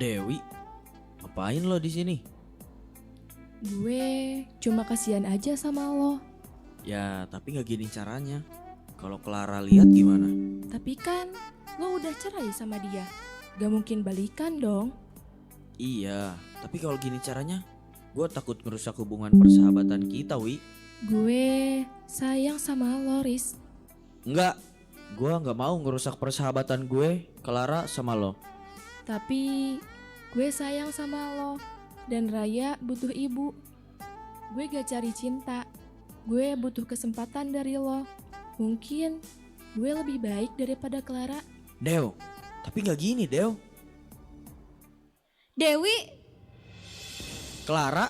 Dewi, ngapain lo di sini? Gue cuma kasihan aja sama lo. Ya, tapi nggak gini caranya. Kalau Clara lihat gimana? Tapi kan lo udah cerai sama dia. Gak mungkin balikan dong. Iya, tapi kalau gini caranya, gue takut ngerusak hubungan persahabatan kita, Wi. Gue sayang sama lo, Riz. Enggak, gue nggak mau ngerusak persahabatan gue, Clara sama lo. Tapi gue sayang sama lo. Dan Raya butuh ibu. Gue gak cari cinta. Gue butuh kesempatan dari lo. Mungkin gue lebih baik daripada Clara. Dew, tapi nggak gini, Dew. Dewi, Clara,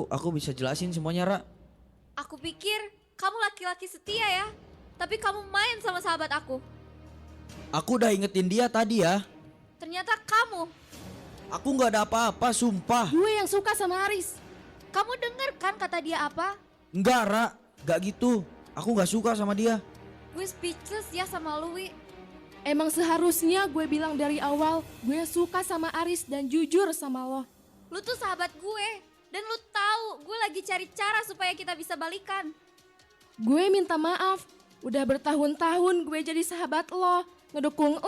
aku bisa jelasin semuanya, Ra. aku pikir kamu laki-laki setia ya. Tapi kamu main sama sahabat aku. Aku udah ingetin dia tadi ya. Ternyata kamu. Aku nggak ada apa-apa, sumpah. Gue yang suka sama Aris. Kamu denger kan kata dia apa? Enggak, Ra, nggak gitu. Aku nggak suka sama dia. Gue speechless ya sama Louis. Emang seharusnya gue bilang dari awal, gue suka sama Aris dan jujur sama lo. Lu tuh sahabat gue, dan lu tahu gue lagi cari cara supaya kita bisa balikan. Gue minta maaf, udah bertahun-tahun gue jadi sahabat lo, ngedukung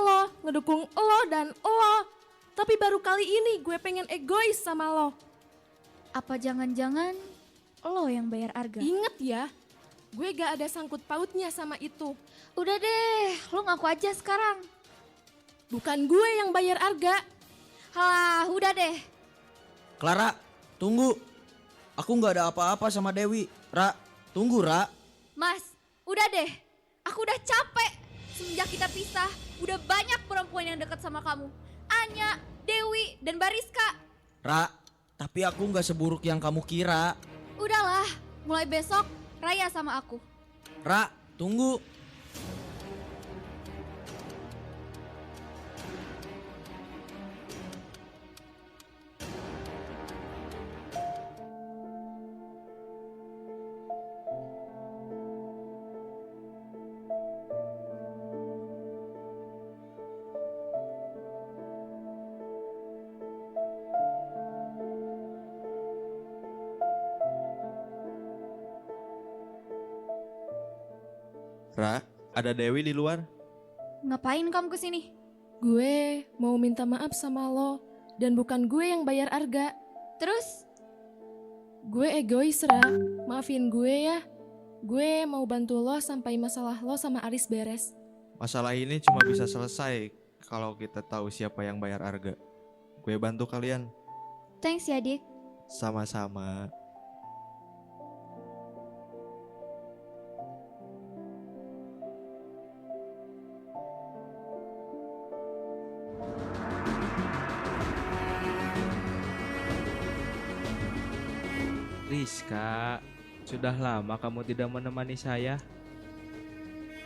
lo dan lo. Tapi baru kali ini gue pengen egois sama lo. Apa jangan-jangan lo yang bayar Arga? Ingat ya, gue gak ada sangkut pautnya sama itu. Udah deh, lo ngaku aja sekarang. Bukan gue yang bayar Arga. Halah, udah deh. Clara, tunggu. Aku nggak ada apa-apa sama Dewi. Ra, tunggu Ra. Mas, udah deh. Aku udah capek. Semenjak kita pisah, udah banyak perempuan yang dekat sama kamu. Anya, Dewi, dan Bariska. Ra, tapi aku nggak seburuk yang kamu kira. Udahlah, mulai besok Raya sama aku. Ra, tunggu. Ra, ada Dewi di luar. Ngapain kamu kesini? Gue mau minta maaf sama lo, dan bukan gue yang bayar Arga. Terus? Gue egois, Ra. Maafin gue ya. Gue mau bantu lo sampai masalah lo sama Aris beres. Masalah ini cuma bisa selesai kalau kita tahu siapa yang bayar Arga. Gue bantu kalian. Thanks ya, Dik. Sama-sama. Rizka, sudah lama kamu tidak menemani saya.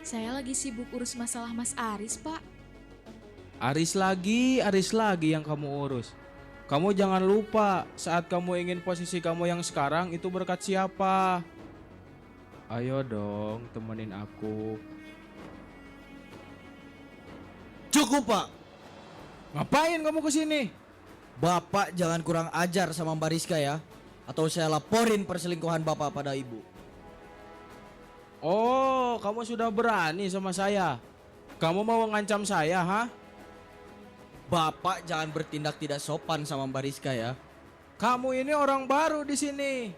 Saya lagi sibuk urus masalah Mas Aris, Pak. Aris lagi yang kamu urus. Kamu jangan lupa, saat kamu ingin posisi kamu yang sekarang itu berkat siapa? Ayo dong, temenin aku. Cukup, Pak. Ngapain kamu kesini? Bapak jangan kurang ajar sama Mbak Rizka ya. Atau saya laporin perselingkuhan Bapak pada Ibu. Oh, kamu sudah berani sama saya. Kamu mau mengancam saya, ha? Bapak jangan bertindak tidak sopan sama Mbak Rizka ya. Kamu ini orang baru di sini.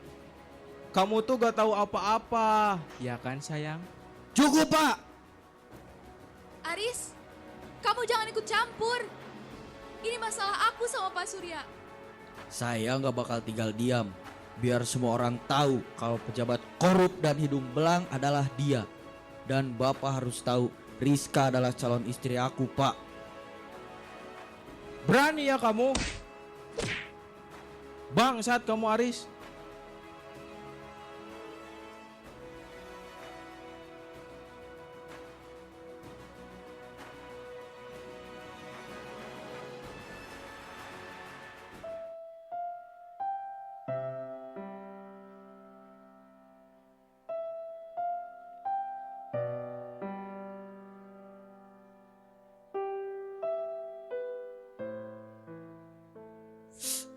Kamu tuh gak tahu apa-apa, ya kan sayang? Cukup, Pak. Aris, kamu jangan ikut campur. Ini masalah aku sama Pak Surya. Saya nggak bakal tinggal diam. Biar semua orang tahu kalau pejabat korup dan hidung belang adalah dia. Dan Bapak harus tahu Rizka adalah calon istri aku, Pak. Berani ya kamu? Bangsat kamu, Aris.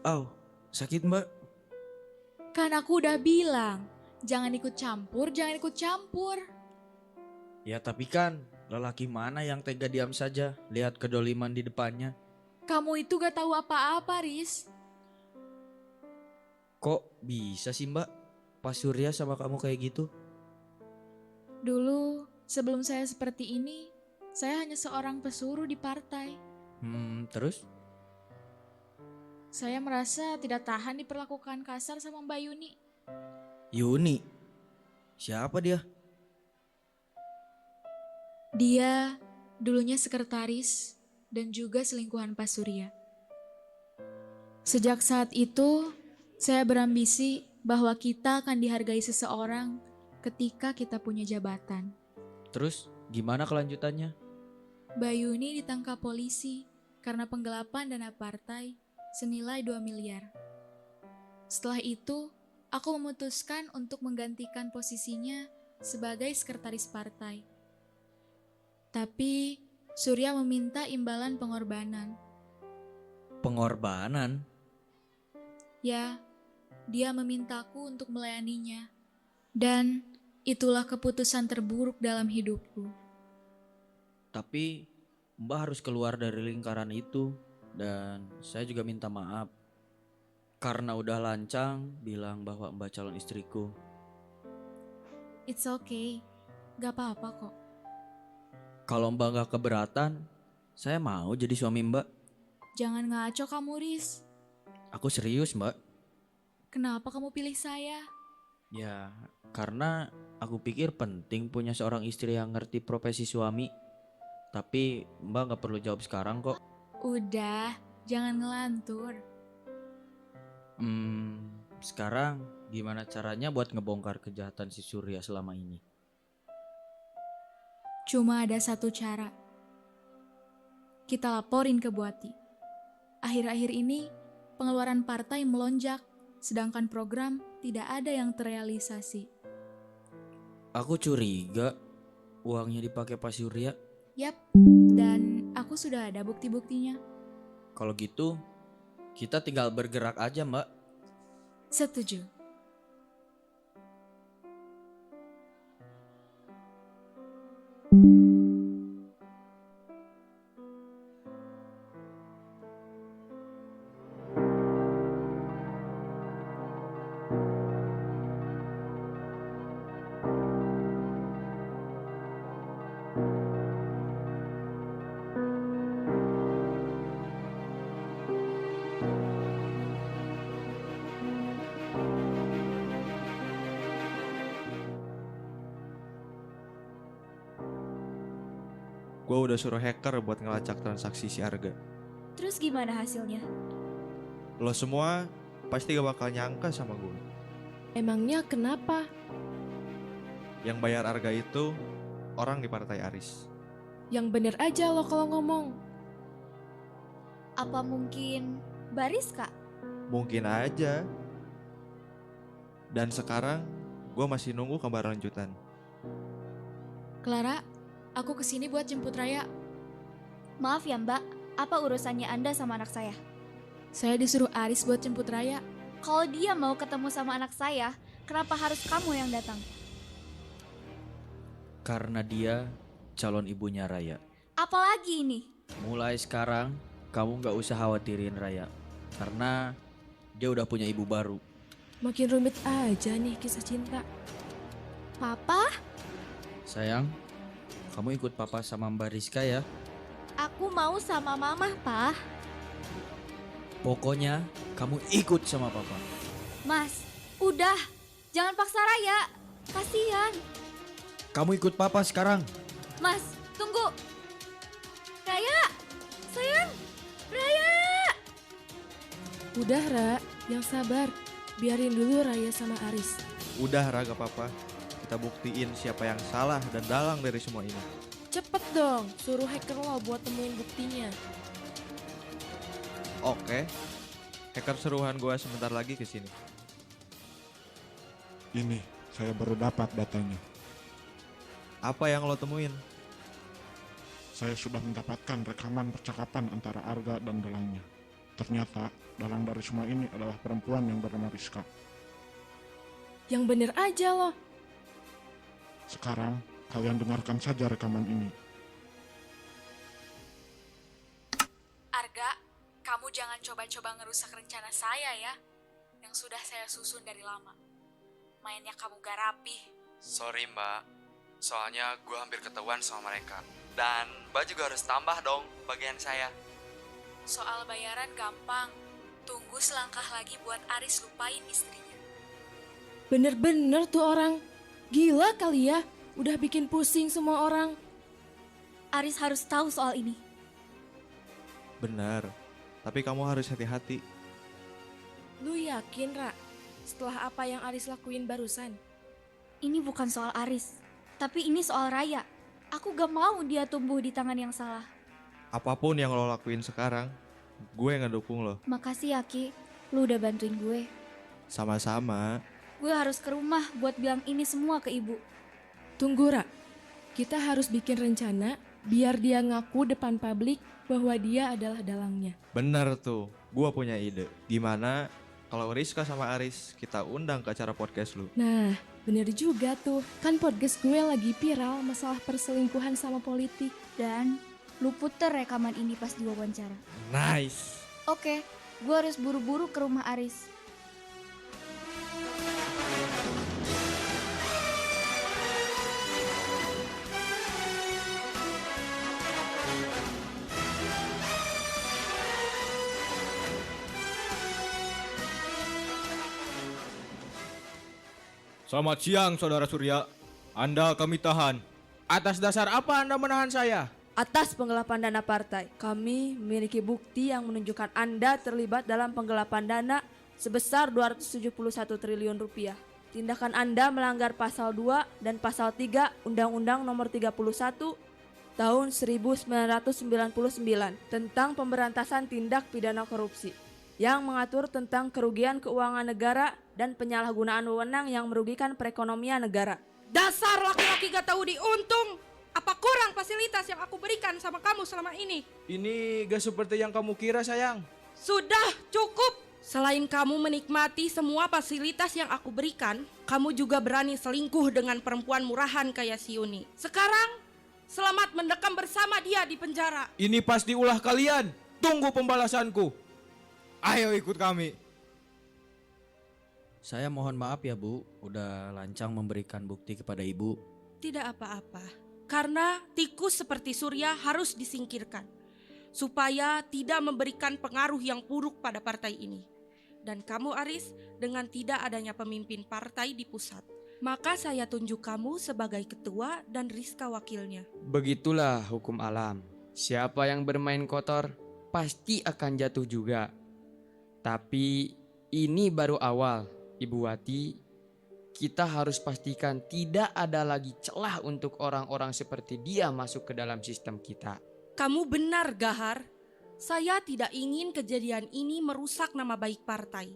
Au, sakit Mbak. Kan aku udah bilang, jangan ikut campur, jangan ikut campur. Ya tapi kan, lelaki mana yang tega diam saja lihat kedoliman di depannya? Kamu itu gak tahu apa-apa, Riz. Kok bisa sih Mbak? Pak Surya sama kamu kayak gitu? Dulu, sebelum saya seperti ini, saya hanya seorang pesuruh di partai. Terus? Saya merasa tidak tahan diperlakukan kasar sama Mbak Yuni. Yuni? Siapa dia? Dia dulunya sekretaris dan juga selingkuhan Pak Surya. Sejak saat itu, saya berambisi bahwa kita akan dihargai seseorang ketika kita punya jabatan. Terus gimana kelanjutannya? Mbak Yuni ditangkap polisi karena penggelapan dana partai senilai 2 miliar. Setelah itu, aku memutuskan untuk menggantikan posisinya sebagai sekretaris partai. Tapi, Surya meminta imbalan pengorbanan. Pengorbanan? Ya, dia memintaku untuk melayaninya. Dan itulah keputusan terburuk dalam hidupku. Tapi Mbak harus keluar dari lingkaran itu. Dan saya juga minta maaf karena udah lancang bilang bahwa Mbak calon istriku. It's okay, gak apa-apa kok. Kalau Mbak gak keberatan, saya mau jadi suami Mbak. Jangan ngaco kamu, Riz. Aku serius Mbak. Kenapa kamu pilih saya? Ya, karena aku pikir penting punya seorang istri yang ngerti profesi suami. Tapi Mbak gak perlu jawab sekarang kok. Udah, jangan ngelantur. Sekarang gimana caranya buat ngebongkar kejahatan si Surya selama ini? Cuma ada satu cara. Kita laporin ke Buati. Akhir-akhir ini pengeluaran partai melonjak, sedangkan program tidak ada yang terrealisasi. Aku curiga uangnya dipakai Pak Surya. Yap, dan aku sudah ada bukti-buktinya. Kalau gitu, kita tinggal bergerak aja Mbak. Setuju. Gue udah suruh hacker buat ngelacak transaksi si Arga. Terus gimana hasilnya? Lo semua pasti gak bakal nyangka sama gue. Emangnya kenapa? Yang bayar Arga itu orang di partai Aris. Yang bener aja lo kalau ngomong. Apa mungkin Bariska? Mungkin aja. Dan sekarang gue masih nunggu kabar lanjutan. Clara, aku kesini buat jemput Raya. Maaf ya Mbak, apa urusannya Anda sama anak saya? Saya disuruh Aris buat jemput Raya. Kalau dia mau ketemu sama anak saya, kenapa harus kamu yang datang? Karena dia calon ibunya Raya. Apalagi ini? Mulai sekarang, kamu gak usah khawatirin Raya. Karena dia udah punya ibu baru. Makin rumit aja nih kisah cinta. Papa? Sayang, kamu ikut papa sama Mbak Rizka ya. Aku mau sama mama, Pak. Pokoknya kamu ikut sama papa. Mas, udah. Jangan paksa Raya. Kasihan. Kamu ikut papa sekarang. Mas, tunggu. Raya, sayang. Raya. Udah Ra, yang sabar. Biarin dulu Raya sama Aris. Udah Ra, gak apa-apa. Kita buktiin siapa yang salah dan dalang dari semua ini. Cepet dong, suruh hacker lo buat temuin buktinya. Oke. Hacker seruhan gue sebentar lagi kesini. Ini, saya baru dapat datanya. Apa yang lo temuin? Saya sudah mendapatkan rekaman percakapan antara Arga dan dalangnya. Ternyata dalang dari semua ini adalah perempuan yang bernama Rizka. Yang bener aja loh. Sekarang kalian dengarkan saja rekaman ini. Arga, kamu jangan coba-coba ngerusak rencana saya ya. Yang sudah saya susun dari lama. Mainnya kamu gak rapi. Sorry mbak, soalnya gue hampir ketahuan sama mereka. Dan mbak juga harus tambah dong bagian saya. Soal bayaran gampang. Tunggu selangkah lagi buat Aris lupain istrinya. Bener-bener tuh orang. Gila kali ya, udah bikin pusing semua orang. Aris harus tahu soal ini. Benar, tapi kamu harus hati-hati. Lu yakin, Ra? Setelah apa yang Aris lakuin barusan? Ini bukan soal Aris, tapi ini soal Raya. Aku gak mau dia tumbuh di tangan yang salah. Apapun yang lo lakuin sekarang, gue ngedukung lo. Makasih ya Ki, lu udah bantuin gue. Sama-sama. Gue harus ke rumah buat bilang ini semua ke ibu. Tunggu Ra, kita harus bikin rencana Biar dia ngaku depan publik bahwa dia adalah dalangnya. Bener tuh, gua punya ide. Gimana kalau Rizka sama Aris kita undang ke acara podcast lu? Nah, bener juga tuh. Kan podcast gue lagi viral masalah perselingkuhan sama politik. Dan lu puter rekaman ini pas diwawancara. Nice. Oke, gue harus buru-buru ke rumah Aris. Selamat siang Saudara Surya. Anda kami tahan. Atas dasar apa Anda menahan saya? Atas penggelapan dana partai, kami memiliki bukti yang menunjukkan Anda terlibat dalam penggelapan dana sebesar 271 triliun rupiah. Tindakan Anda melanggar pasal 2 dan pasal 3 Undang-Undang Nomor 31 Tahun 1999 tentang pemberantasan tindak pidana korupsi yang mengatur tentang kerugian keuangan negara dan penyalahgunaan wewenang yang merugikan perekonomian negara. Dasar laki-laki gak tahu diuntung. Apa kurang fasilitas yang aku berikan sama kamu selama ini? Ini gak seperti yang kamu kira sayang. Sudah cukup. Selain kamu menikmati semua fasilitas yang aku berikan, kamu juga berani selingkuh dengan perempuan murahan kayak si Yuni. Sekarang, selamat mendekam bersama dia di penjara. Ini pasti ulah kalian. Tunggu pembalasanku. Ayo ikut kami. Saya mohon maaf ya Bu, udah lancang memberikan bukti kepada Ibu. Tidak apa-apa. Karena tikus seperti Surya harus disingkirkan supaya tidak memberikan pengaruh yang buruk pada partai ini. Dan kamu Aris, dengan tidak adanya pemimpin partai di pusat, maka saya tunjuk kamu sebagai ketua dan Rizka wakilnya. Begitulah hukum alam. Siapa yang bermain kotor pasti akan jatuh juga. Tapi ini baru awal, Ibu Wati. Kita harus pastikan tidak ada lagi celah untuk orang-orang seperti dia masuk ke dalam sistem kita. Kamu benar, Gahar. Saya tidak ingin kejadian ini merusak nama baik partai.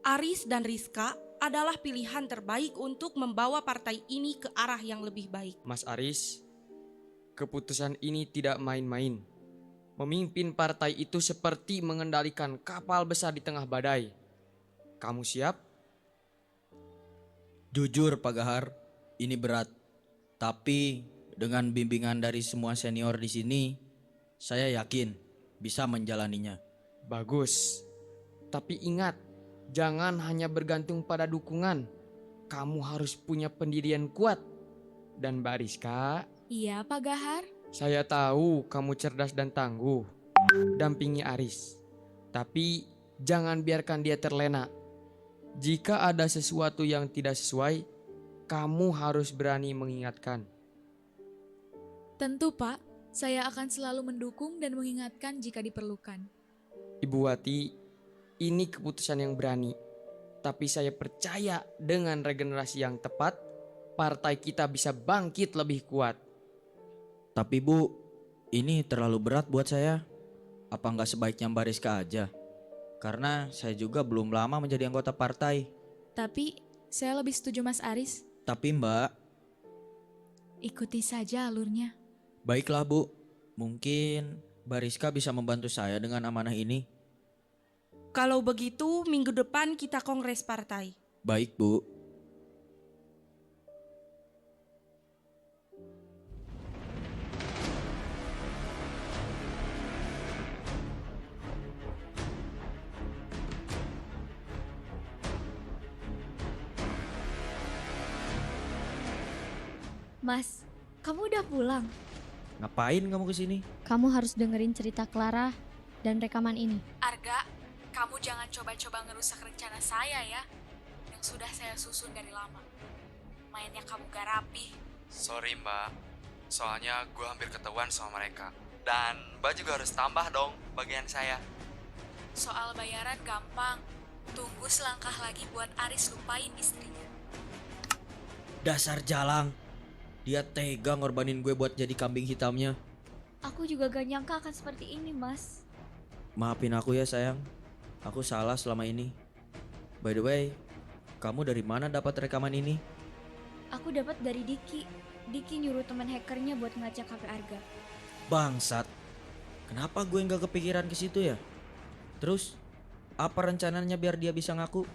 Aris dan Rizka adalah pilihan terbaik untuk membawa partai ini ke arah yang lebih baik. Mas Aris, keputusan ini tidak main-main. Memimpin partai itu seperti mengendalikan kapal besar di tengah badai. Kamu siap? Jujur Pak Gahar, ini berat. Tapi dengan bimbingan dari semua senior di sini, saya yakin bisa menjalaninya. Bagus. Tapi ingat, jangan hanya bergantung pada dukungan. Kamu harus punya pendirian kuat. Dan Mbak Rizka, Iya, Pak Gahar. saya tahu kamu cerdas dan tangguh. Dampingi Aris. Tapi jangan biarkan dia terlena. Jika ada sesuatu yang tidak sesuai, kamu harus berani mengingatkan. Tentu, Pak. Saya akan selalu mendukung dan mengingatkan jika diperlukan. Ibu Wati, ini keputusan yang berani. Tapi saya percaya dengan regenerasi yang tepat, partai kita bisa bangkit lebih kuat. Tapi Bu, ini terlalu berat buat saya. Apa nggak sebaiknya Mbak Rizka aja? Karena saya juga belum lama menjadi anggota partai. Tapi, saya lebih setuju Mas Aris. Tapi Mbak, Ikuti saja alurnya. baiklah Bu. Mungkin Mbak Rizka bisa membantu saya dengan amanah ini. Kalau begitu, minggu depan kita kongres partai. Baik Bu. Mas, kamu udah pulang? Ngapain kamu kesini? Kamu harus dengerin cerita Clara dan rekaman ini. Arga, kamu jangan coba-coba ngerusak rencana saya ya, yang sudah saya susun dari lama. Mainnya kamu gak rapi. Sorry Mbak, soalnya gue hampir ketahuan sama mereka. Dan Mbak juga harus tambah dong bagian saya. Soal bayaran gampang. Tunggu selangkah lagi buat Aris lupain istrinya. Dasar jalang. Dia tega ngorbanin gue buat jadi kambing hitamnya. Aku juga gak nyangka akan seperti ini, Mas. Maafin aku ya sayang. Aku salah selama ini. By the way, kamu dari mana dapat rekaman ini? Aku dapat dari Diki. Diki nyuruh teman hackernya buat ngelacak HP Arga. Bangsat. Kenapa gue nggak kepikiran ke situ ya? Terus apa rencananya biar dia bisa ngaku?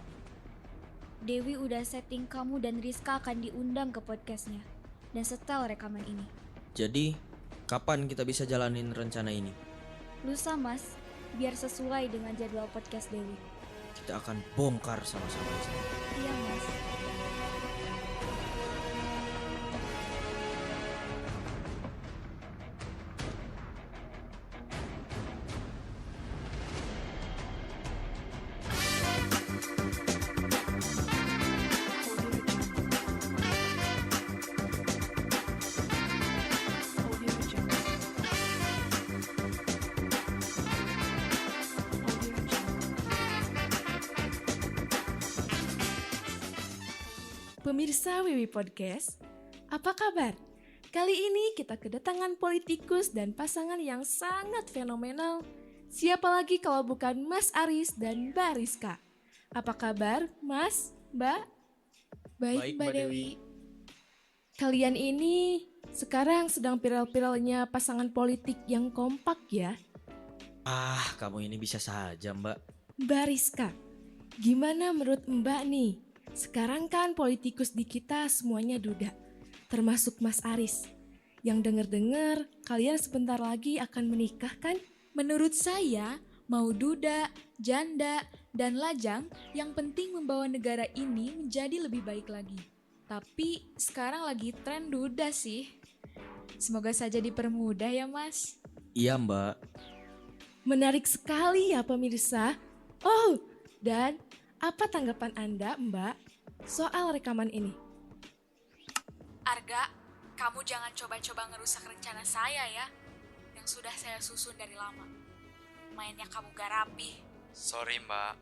Dewi udah setting kamu dan Rizka akan diundang ke podcastnya dan setel rekaman ini. Jadi kapan kita bisa jalanin rencana ini? Lusa mas, biar sesuai dengan jadwal podcast Dewi. Kita akan bongkar sama-sama. Iya mas. Pemirsa Wiwi Podcast, apa kabar? Kali ini kita kedatangan politikus dan pasangan yang sangat fenomenal. Siapa lagi kalau bukan Mas Aris dan Mbak Rizka? Apa kabar Mas, Mbak? Baik, Mbak Dewi. Kalian ini sekarang sedang viral-viralnya pasangan politik yang kompak ya. Ah, kamu ini bisa saja, Mbak. Mbak Rizka, gimana menurut Mbak nih? Sekarang kan politikus di kita semuanya duda, termasuk Mas Aris. Yang denger-dengar kalian sebentar lagi akan menikah kan? Menurut saya, mau duda, janda, dan lajang, yang penting membawa negara ini menjadi lebih baik lagi. Tapi sekarang lagi tren duda sih. Semoga saja dipermudah ya Mas. Iya, Mbak. Menarik sekali ya pemirsa. Oh, dan apa tanggapan Anda Mbak soal rekaman ini? Arga, kamu jangan coba-coba ngerusak rencana saya ya, yang sudah saya susun dari lama. Mainnya kamu gak rapi. Sorry mbak,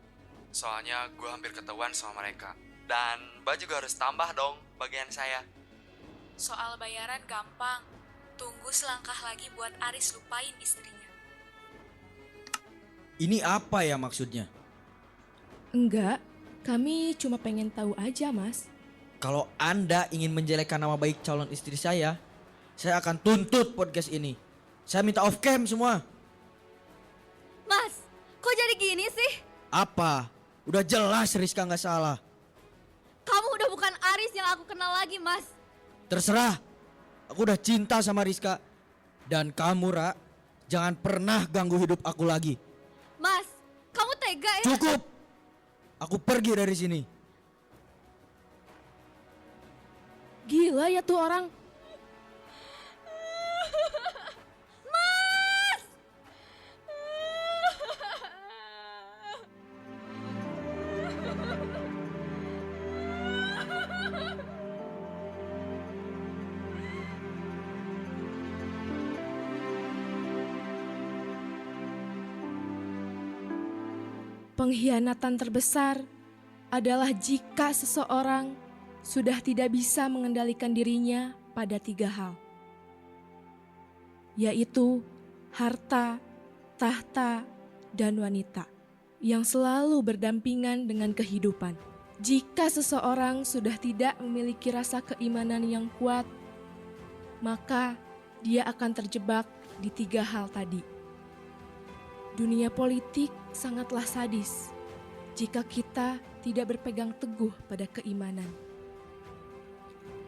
soalnya gue hampir ketahuan sama mereka. Dan mbak juga harus tambah dong bagian saya. Soal bayaran gampang, tunggu selangkah lagi buat Aris lupain istrinya. Ini apa ya maksudnya? Enggak, kami cuma pengen tahu aja mas. Kalau Anda ingin menjelekkan nama baik calon istri saya akan tuntut podcast ini. Saya minta off cam semua. Mas, kok jadi gini sih? Apa? Udah jelas Rizka nggak salah. Kamu udah bukan Aris yang aku kenal lagi mas. Terserah. Aku udah cinta sama Rizka. Dan kamu Ra, jangan pernah ganggu hidup aku lagi. Mas, kamu tega ya? Cukup. Aku pergi dari sini. Gila ya tuh orang. Mas! Pengkhianatan terbesar adalah jika seseorang sudah tidak bisa mengendalikan dirinya pada 3 hal, yaitu harta, tahta, dan wanita yang selalu berdampingan dengan kehidupan. Jika seseorang sudah tidak memiliki rasa keimanan yang kuat, maka dia akan terjebak di 3 hal tadi. Dunia politik sangatlah sadis jika kita tidak berpegang teguh pada keimanan.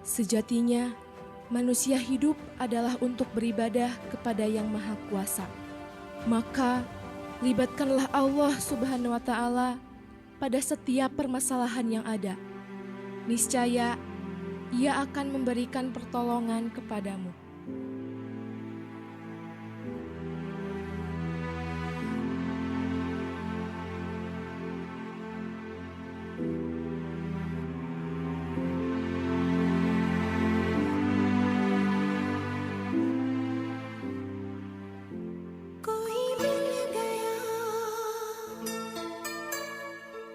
Sejatinya, manusia hidup adalah untuk beribadah kepada Yang Maha Kuasa. Maka, libatkanlah Allah Subhanahu wa Ta'ala pada setiap permasalahan yang ada. Niscaya, Ia akan memberikan pertolongan kepadamu.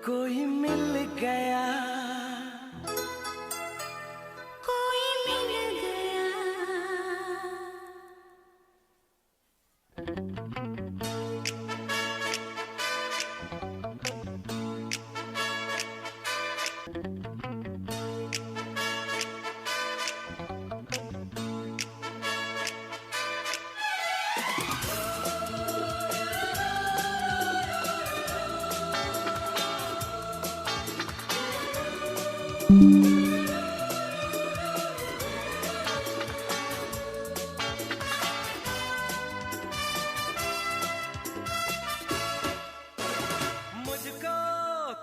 कोई मिल गया कोई मिल गया मुझको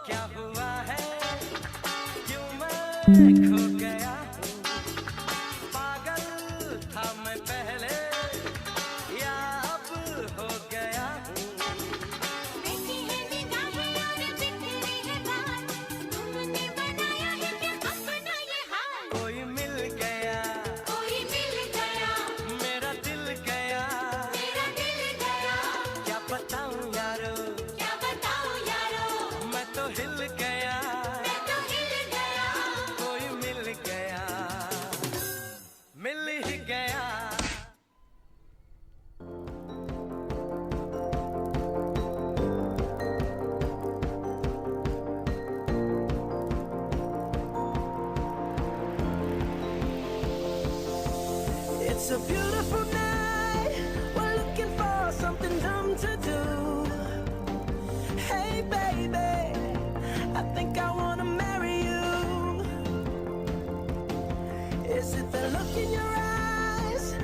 क्या हुआ है, क्यों मैं खो गया हूँ, पागल था मैं पहले या अब हो गया हूँ। बैठी है निगाहें और बिखरी है बात, तुमने बनाया है क्या अपना ये हाल। कोई मिल गया, मेरा दिल गया, क्या बताऊं यारो, मैं तो हिल गया, कोई मिल गया, मिल ही गया। It's a beautiful night, we're looking for something dumb to do. Hey baby, I think I wanna marry you. Is it the look in your eyes,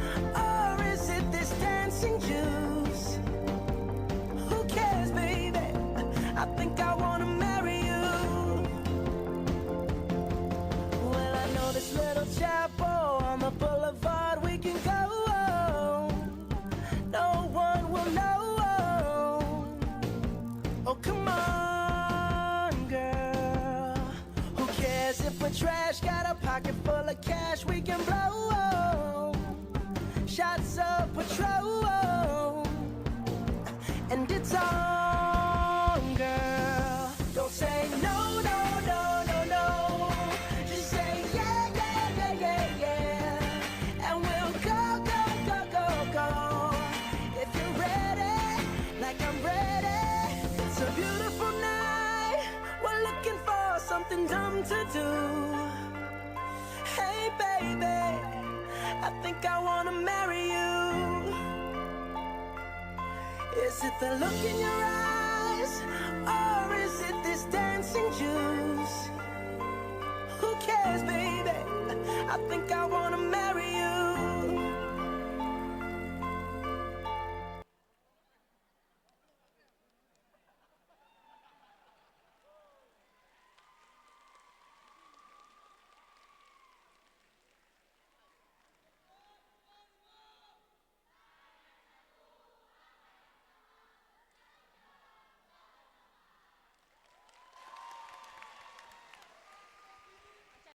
or is it this dancing juice? Who cares, baby? I think I wanna marry you. Well, I know this little chapel on the boulevard we can go. No one will know. Oh, come on, girl. Who cares if we're trash? Got a pocket full of cash we can blow. Shots of Patrol. And it's on, girl. Don't say no, no, no, no, no. Just say yeah, yeah, yeah, yeah, yeah. And we'll go, go, go, go, go. If you're ready, like I'm ready. It's a beautiful night, we're looking for something dumb to do. Hey baby, I think I wanna marry you. Is it the look in your eyes, or is it this dancing juice? Who cares, baby? I think I wanna marry you.